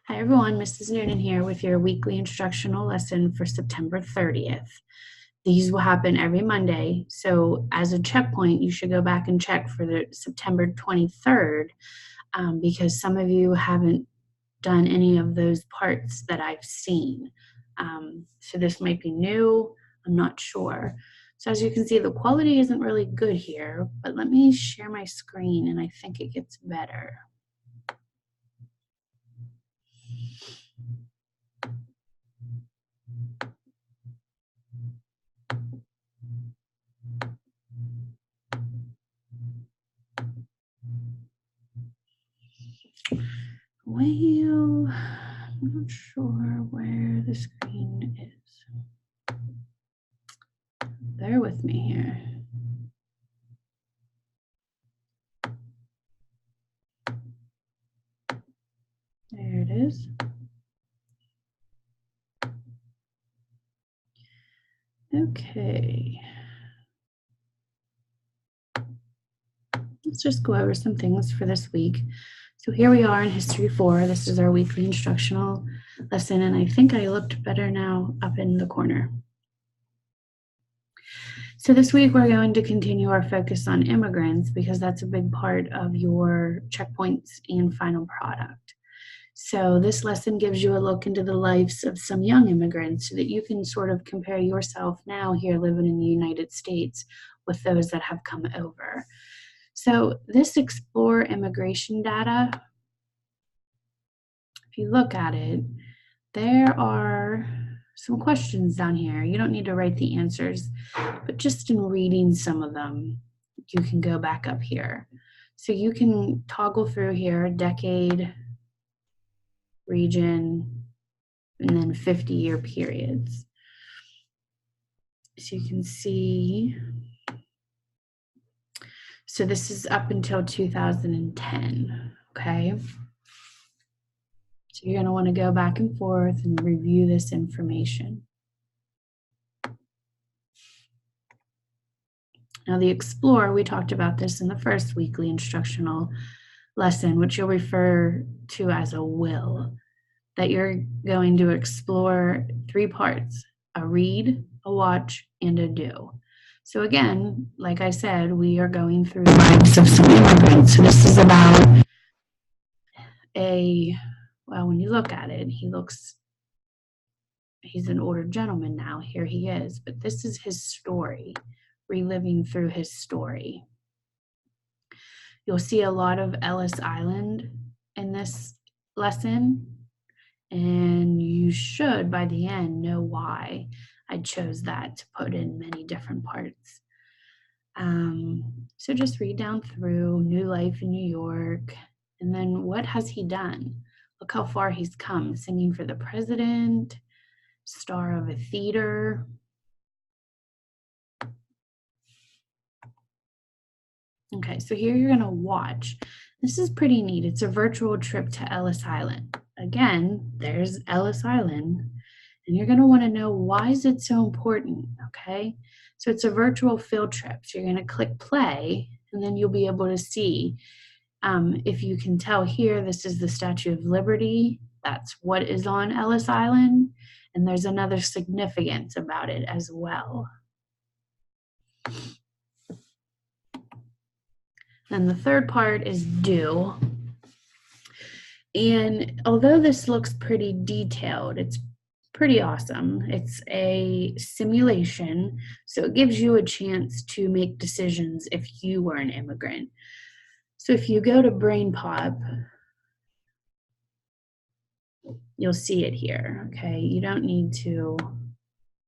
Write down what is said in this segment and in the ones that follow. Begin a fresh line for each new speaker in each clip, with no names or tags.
Hi everyone, Mrs. Noonan here with your weekly instructional lesson for September 30th. These will happen every Monday, so as a checkpoint, you should go back and check for the September 23rd because some of you haven't done any of those parts that I've seen. So this might be new, I'm not sure. So as you can see, the quality isn't really good here, but let me share my screen and I think it gets better. Well, I'm not sure where the screen is. Bear with me here. There it is. Okay. Let's just go over some things for this week. So here we are in History 4. This is our weekly instructional lesson, and I think I looked better now up in the corner. So this week we're going to continue our focus on immigrants because that's a big part of your checkpoints and final product. So this lesson gives you a look into the lives of some young immigrants so that you can sort of compare yourself now here living in the United States with those that have come over. So this Explore immigration data, if you look at it, there are some questions down here. You don't need to write the answers, but just in reading some of them, you can go back up here. So you can toggle through here, decade, region, and then 50-year periods. So you can see, so this is up until 2010, okay? So you're gonna wanna go back and forth and review this information. Now the Explore, we talked about this in the first weekly instructional lesson, which you'll refer to as a WIL, that you're going to explore 3 parts: a read, a watch, and a do. So again, like I said, we are going through the lives of some immigrants. So this is about well, when you look at it, he's an older gentleman now, here he is, but this is his story, reliving through his story. You'll see a lot of Ellis Island in this lesson, and you should, by the end, know why I chose that to put in many different parts. So just read down through New Life in New York, and then what has he done? Look how far he's come, singing for the president, star of a theater. Okay, so here you're gonna watch. This is pretty neat. It's a virtual trip to Ellis Island. Again, there's Ellis Island, and you're gonna wanna know, why is it so important, okay? So it's a virtual field trip. So you're gonna click play, and then you'll be able to see, if you can tell here, this is the Statue of Liberty. That's what is on Ellis Island, and there's another significance about it as well. And the third part is do. And although this looks pretty detailed, it's pretty awesome. It's a simulation, so it gives you a chance to make decisions if you were an immigrant. So if you go to Brain Pop, you'll see it here, okay? You don't need to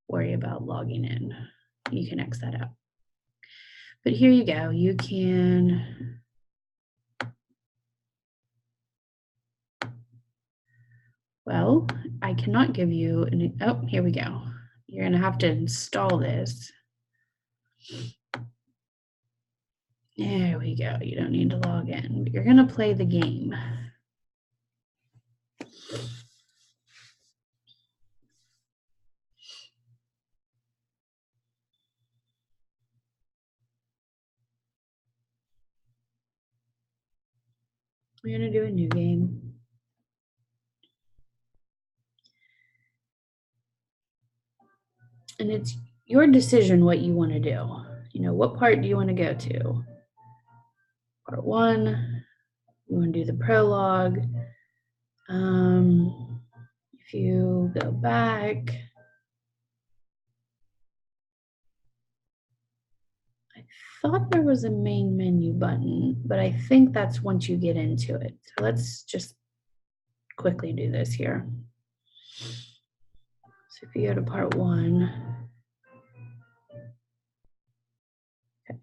worry about logging in. You can X that out. But here you go. You can well, I cannot give you an, oh, here we go. You're gonna have to install this. There we go. You don't need to log in, but you're gonna play the game. We're gonna do a new game. And it's your decision what you want to do. You know, what part do you want to go to? Part one, you want to do the prologue. If you go back, I thought there was a main menu button, but I think that's once you get into it. So let's just quickly do this here. So if you go to part one, okay,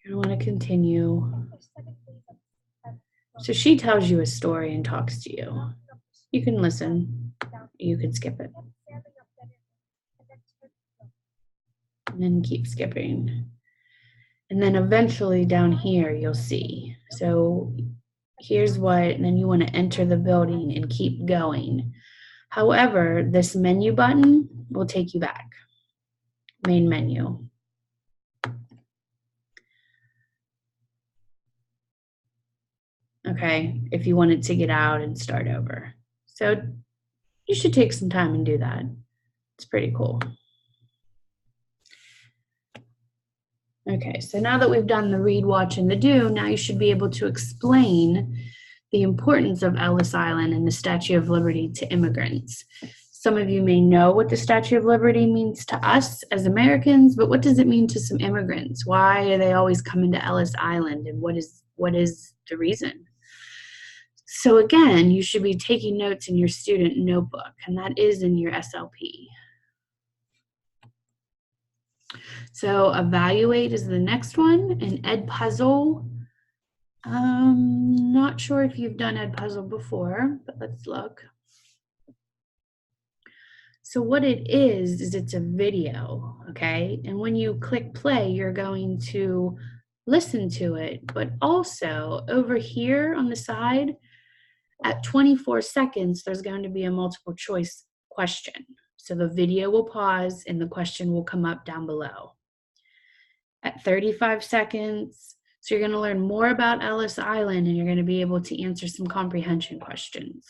you're gonna want to continue. So she tells you a story and talks to you. You can listen, you can skip it. And then keep skipping. And then eventually down here, you'll see. So here's what, and then you want to enter the building and keep going. However, this menu button will take you back. Main menu. Okay, if you wanted to get out and start over. So you should take some time and do that. It's pretty cool. Okay, so now that we've done the read, watch, and the do, now you should be able to explain the importance of Ellis Island and the Statue of Liberty to immigrants. Some of you may know what the Statue of Liberty means to us as Americans, but what does it mean to some immigrants? Why are they always coming to Ellis Island, and what is the reason? So again, you should be taking notes in your student notebook, and that is in your SLP. So evaluate is the next one, and Edpuzzle. Not sure if you've done Edpuzzle before, but let's look. So what it is it's a video, okay? And when you click play, you're going to listen to it, but also over here on the side, at 24 seconds, there's going to be a multiple choice question. So the video will pause and the question will come up down below. At 35 seconds, so you're going to learn more about Ellis Island and you're going to be able to answer some comprehension questions.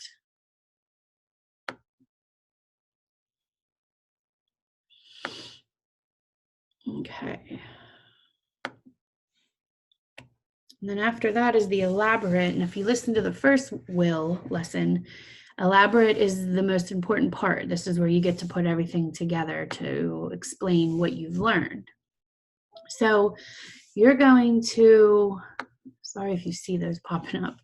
Okay. And then after that is the elaborate. And if you listen to the first WIL lesson, elaborate is the most important part. This is where you get to put everything together to explain what you've learned. So you're going to, sorry if you see those popping up,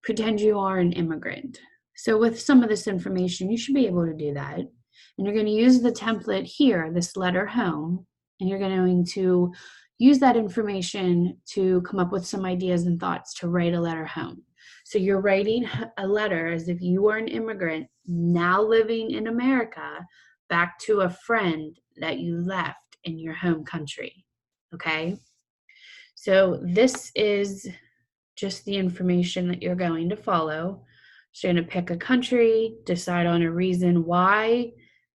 pretend you are an immigrant. So with some of this information, you should be able to do that. And you're going to use the template here, this letter home, and you're going to use that information to come up with some ideas and thoughts to write a letter home. So you're writing a letter as if you were an immigrant now living in America back to a friend that you left in your home country, okay? So this is just the information that you're going to follow. So you're going to pick a country, decide on a reason why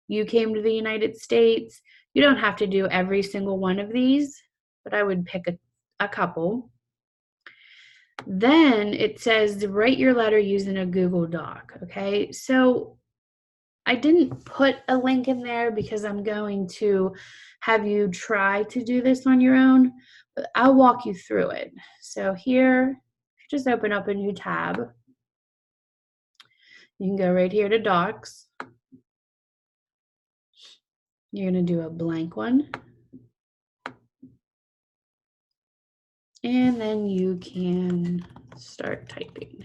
you came to the United States. You don't have to do every single one of these, but I would pick a couple. Then it says write your letter using a Google Doc, okay? So I didn't put a link in there because I'm going to have you try to do this on your own, but I'll walk you through it. So here, just open up a new tab. You can go right here to Docs. You're going to do a blank one. And then you can start typing.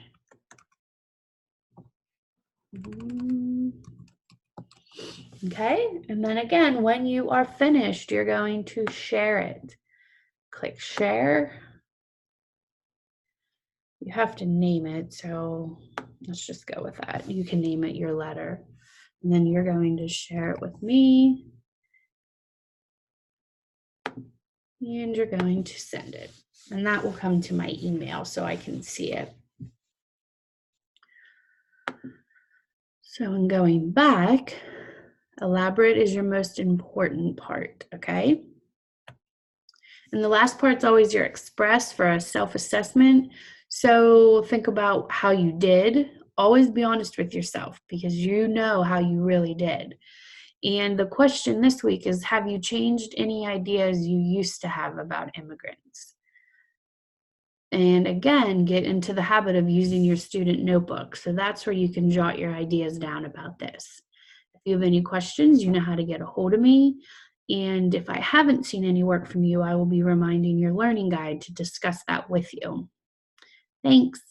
Okay, and then again, when you are finished, you're going to share it. Click share. You have to name it, so let's just go with that. You can name it your letter. And then you're going to share it with me. And you're going to send it. And that will come to my email so I can see it. So in going back, elaborate is your most important part, okay? And the last part's always your express for a self-assessment. So think about how you did. Always be honest with yourself because you know how you really did. And the question this week is, have you changed any ideas you used to have about immigrants? And again, get into the habit of using your student notebook. So that's where you can jot your ideas down about this. If you have any questions, you know how to get a hold of me. And if I haven't seen any work from you, I will be reminding your learning guide to discuss that with you. Thanks.